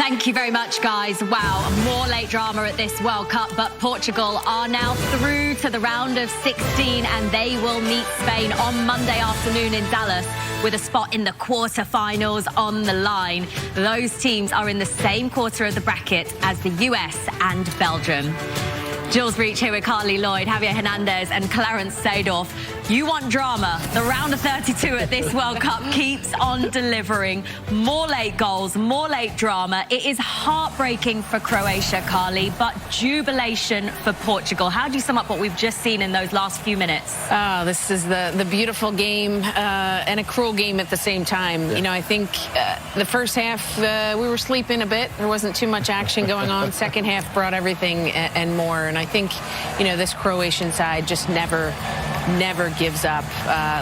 Thank you very much, guys. Wow, more late drama at this World Cup, but Portugal are now through to the round of 16 and they will meet Spain on Monday afternoon in Dallas with a spot in the quarter-finals on the line. Those teams are in the same quarter of the bracket as the US and Belgium. Jules Breach here with Carly Lloyd, Javier Hernandez and Clarence Seedorf. You want drama. The round of 32 at this World Cup keeps on delivering. More late goals, more late drama. It is heartbreaking for Croatia, Carly, but jubilation for Portugal. How do you sum up what we've just seen in those last few minutes? Oh, this is the beautiful game and a cruel game at the same time. Yeah. You know, I think the first half we were sleeping a bit. There wasn't too much action going on. Second half brought everything and more. And I think, you know, this Croatian side just never gives up.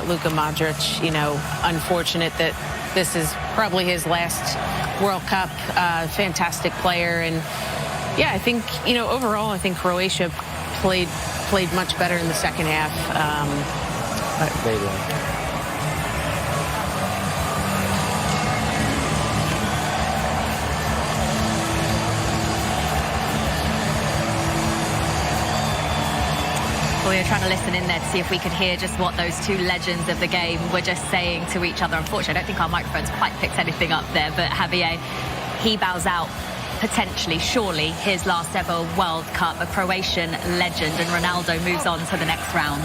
Luka Modric, you know, unfortunate that this is probably his last World Cup. Fantastic player. And, yeah, I think, you know, overall, I think Croatia played much better in the second half. We were trying to listen in there to see if we could hear just what those two legends of the game were just saying to each other. Unfortunately, I don't think our microphones quite picked anything up there, but Javier, he bows out potentially, surely, his last ever World Cup, a Croatian legend, and Ronaldo moves on to the next round.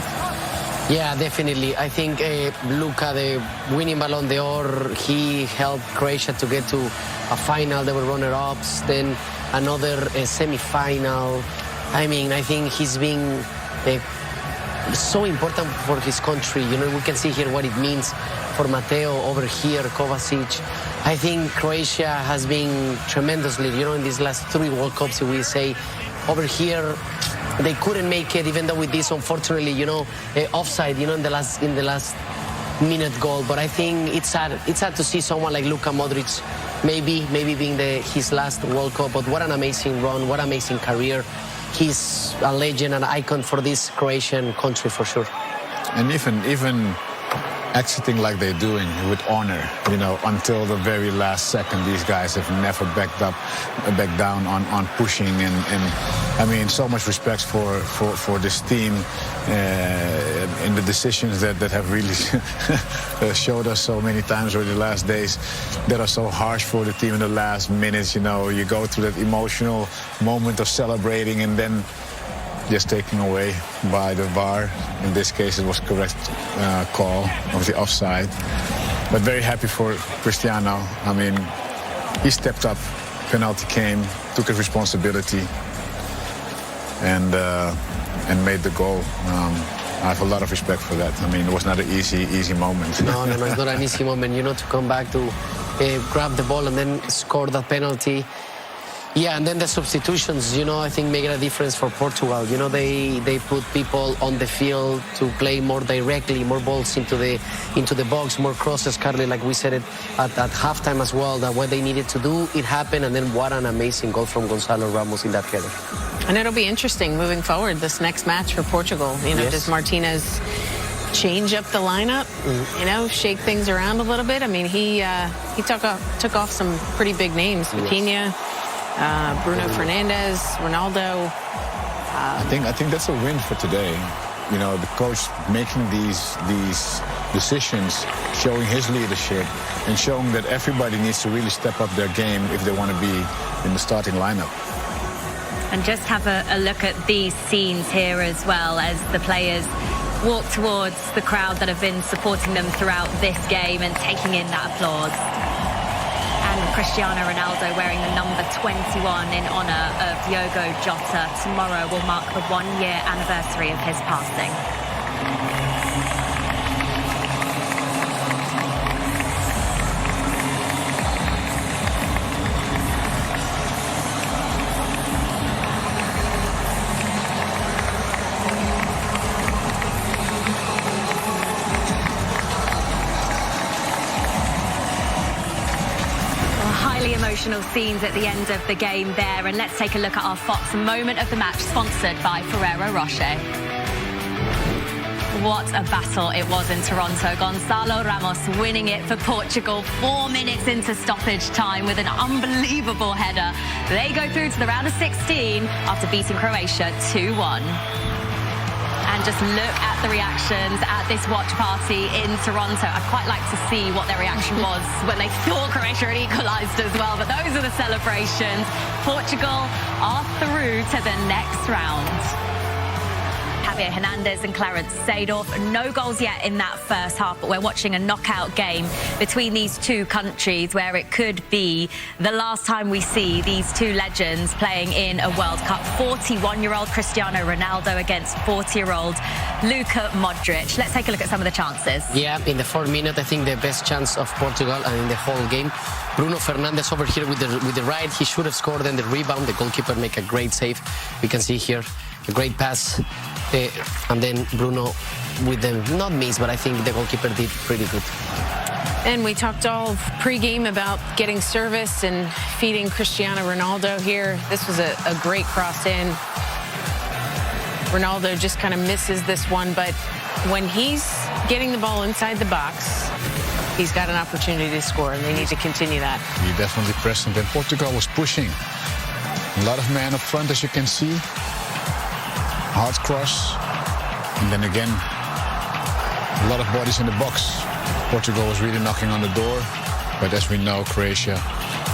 Yeah, definitely. I think Luka, the winning Ballon d'Or, he helped Croatia to get to a final. They were runner-ups, then another semi-final. I mean, I think he's been so important for his country. You know, we can see here what it means for Mateo over here, Kovacic. I think Croatia has been tremendously, you know, in these last 3 World Cups, we say. Over here, they couldn't make it, even though with this, unfortunately, you know, offside, you know, in the last minute goal. But I think it's sad to see someone like Luka Modric maybe being his last World Cup. But what an amazing run, what an amazing career. He's a legend, an icon for this Croatian country for sure. And even exiting like they're doing with honor, you know, until the very last second, these guys have never backed down on pushing, and I mean, so much respect for this team in the decisions that have really showed us so many times over the last days that are so harsh for the team in the last minutes. You know, you go through that emotional moment of celebrating and then just taken away by the VAR. In this case, it was correct call of the offside. But very happy for Cristiano. I mean, he stepped up, penalty came, took his responsibility, and made the goal. I have a lot of respect for that. I mean, it was not an easy moment. No, it's not an easy moment, you know, to come back to grab the ball and then score that penalty. Yeah, and then the substitutions, you know, I think make a difference for Portugal. You know, they put people on the field to play more directly, more balls into the box, more crosses, Carly, like we said it at halftime as well, that what they needed to do, it happened, and then what an amazing goal from Gonzalo Ramos in that header. And it'll be interesting moving forward, this next match for Portugal. You know, does Martinez change up the lineup, you know, shake things around a little bit? I mean, he took off some pretty big names, Vitinha, Bruno Fernandes, Ronaldo. I think that's a win for today. You know, the coach making these decisions, showing his leadership, and showing that everybody needs to really step up their game if they want to be in the starting lineup. And just have a look at these scenes here as well as the players walk towards the crowd that have been supporting them throughout this game and taking in that applause. And Cristiano Ronaldo wearing the number 21 in honour of Diogo Jota. Tomorrow will mark the 1-year anniversary of his passing. Emotional scenes at the end of the game there, and let's take a look at our Fox moment of the match, sponsored by Ferrero Rocher. what a battle it was in Toronto. Gonçalo Ramos winning it for Portugal 4 minutes into stoppage time with an unbelievable header. They go through to the round of 16 after beating Croatia 2-1. And just look at the reactions at this watch party in Toronto. I'd quite like to see what their reaction was when they thought Croatia had equalised as well. But those are the celebrations. Portugal are through to the next round. Javier Hernandez and Clarence Seedorf. No goals yet in that first half, but we're watching a knockout game between these two countries where it could be the last time we see these two legends playing in a World Cup. 41-year-old Cristiano Ronaldo against 40-year-old Luka Modric. Let's take a look at some of the chances. Yeah, in the 4th minute, I think the best chance of Portugal and in the whole game. Bruno Fernandes over here with the right. He should have scored, then the rebound. The goalkeeper make a great save. We can see here a great pass. And then Bruno with the, not miss, but I think the goalkeeper did pretty good. And we talked all pre-game about getting service and feeding Cristiano Ronaldo here. This was a great cross in. Ronaldo just kind of misses this one, but when he's getting the ball inside the box, he's got an opportunity to score, and they need to continue that. He definitely pressed, and Portugal was pushing. A lot of men up front, as you can see. Hard cross, and then again, a lot of bodies in the box. Portugal was really knocking on the door, but as we know, Croatia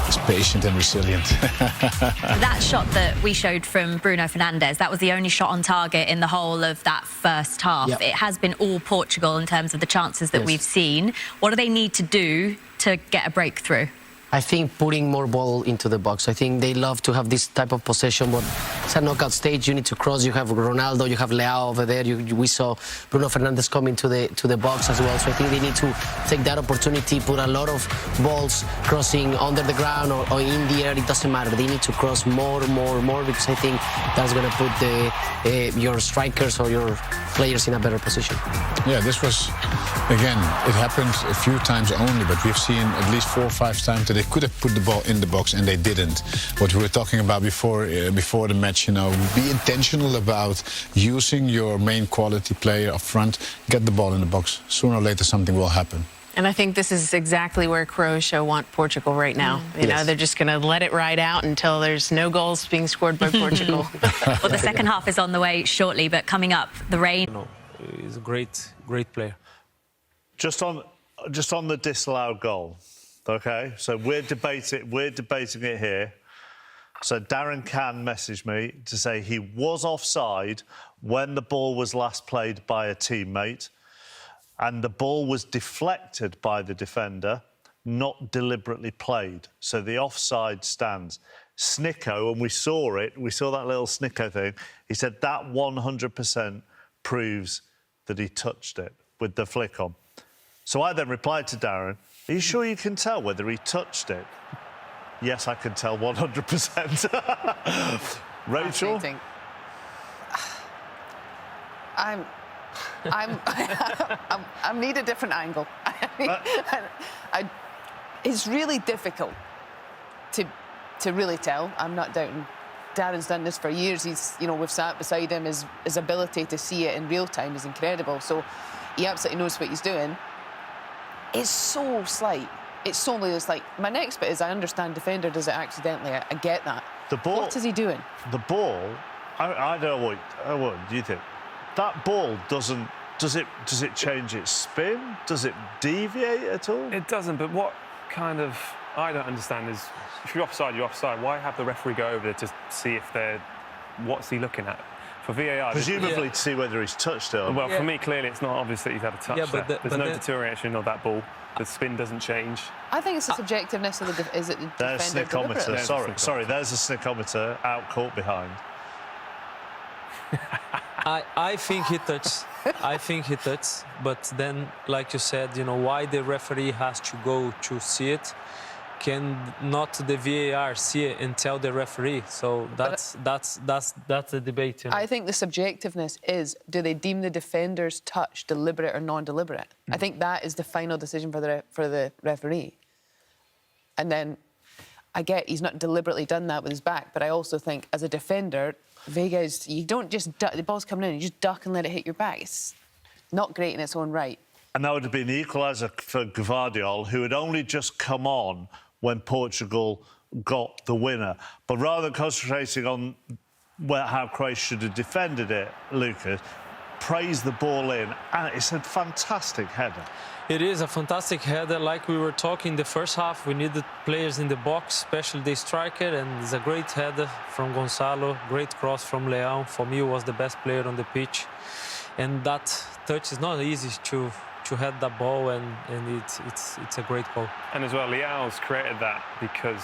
is patient and resilient. That shot that we showed from Bruno Fernandes, that was the only shot on target in the whole of that first half. Yep. It has been all Portugal in terms of the chances that we've seen. What do they need to do to get a breakthrough? I think putting more ball into the box. I think they love to have this type of possession, but it's a knockout stage. You need to cross. You have Ronaldo, you have Leao over there. We saw Bruno Fernandes coming to the box as well. So I think they need to take that opportunity, put a lot of balls crossing under the ground or in the air. It doesn't matter. They need to cross more, because I think that's going to put your strikers or your players in a better position. Yeah, this was, again, it happened a few times only, but we've seen at least 4 or 5 times that they could have put the ball in the box and they didn't. What we were talking about before the match, you know, be intentional about using your main quality player up front, get the ball in the box. Sooner or later something will happen. And I think this is exactly where Croatia want Portugal right now. You know, they're just going to let it ride out until there's no goals being scored by Portugal. Well, the second half is on the way shortly, but coming up, the rain. No, he's a great player. Just on the disallowed goal, okay? So we're debating it here. So Darren Can messaged me to say he was offside when the ball was last played by a teammate, and the ball was deflected by the defender, not deliberately played. So the offside stands. Snicko, and we saw that little Snicko thing, he said that 100% proves that he touched it with the flick on. So I then replied to Darren, are you sure you can tell whether he touched it? Yes, I can tell 100%. Rachel? I need a different angle. It's really difficult to really tell. I'm not doubting. Darren's done this for years. He's, you know, we've sat beside him. His ability to see it in real time is incredible. So he absolutely knows what he's doing. It's so slight. It's so little. It's like, my next bit is I understand defender does it accidentally. I get that. The ball. What is he doing? The ball. I don't know what do you think? That ball does it change its spin? Does it deviate at all? It doesn't, but what kind of I don't understand is if you're offside, you're offside. Why have the referee go over there to see if what's he looking at? For VAR, presumably to see whether he's touched it. Well, for me, clearly it's not obvious that he's had a touch there. There's no deterioration of that ball. The spin doesn't change. I think it's the subjectiveness of the is it the there's defender snickometer. Sorry, there's a snickometer out caught behind. I think he touched. I think he touched. But then, like you said, you know, why the referee has to go to see it? Can not the VAR see it and tell the referee? So that's the debate. You know? I think the subjectiveness is, do they deem the defender's touch deliberate or non-deliberate? I think that is the final decision for the referee. And then I get he's not deliberately done that with his back, but I also think as a defender, Vega's, you don't just duck, the ball's coming in, you just duck and let it hit your back. It's not great in its own right. And that would have been the equaliser for Gvardiol, who had only just come on when Portugal got the winner. But rather than concentrating on how Croatia should have defended it, Lucas praised the ball in, and it's a fantastic header. It is a fantastic header. Like we were talking the first half, we needed players in the box, especially the striker, and it's a great header from Gonçalo, great cross from Leão. For me, was the best player on the pitch. And that touch is not easy to head that ball, and it's a great goal. And as well, Leão's created that because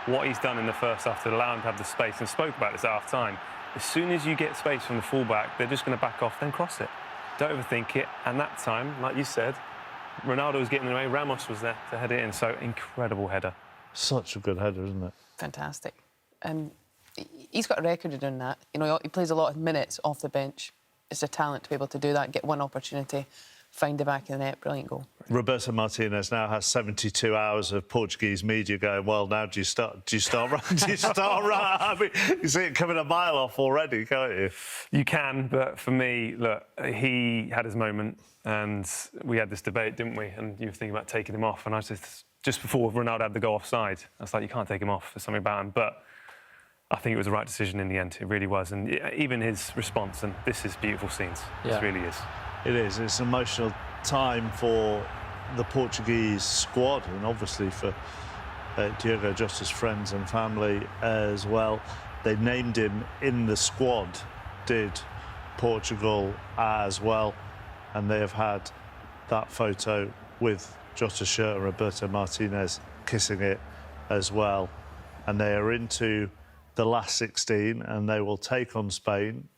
what he's done in the first half to allow him to have the space, and spoke about this at half-time, as soon as you get space from the full-back, they're just going to back off, then cross it. Don't overthink it. And that time, like you said, Ronaldo was getting in the way, Ramos was there to head it in, so incredible header. Such a good header, isn't it? Fantastic. And he's got a record of doing that. You know, he plays a lot of minutes off the bench. It's a talent to be able to do that, get one opportunity, find the back of the net, brilliant goal. Roberto Martinez now has 72 hours of Portuguese media going, well, now do you start right? I mean, you see it coming a mile off already, can't you? You can, but for me, look, he had his moment, and we had this debate, didn't we? And you were thinking about taking him off, and I was just before Ronaldo had the goal offside, I was like, you can't take him off, there's something about him. But I think it was the right decision in the end, it really was. And even his response, and this is beautiful scenes, Yeah. This really is. It is. It's an emotional time for the Portuguese squad, and obviously for Diogo Jota's friends and family as well. They named him in the squad, did Portugal as well, and they have had that photo with Jota's shirt and Roberto Martinez kissing it as well. And they are into the last 16, and they will take on Spain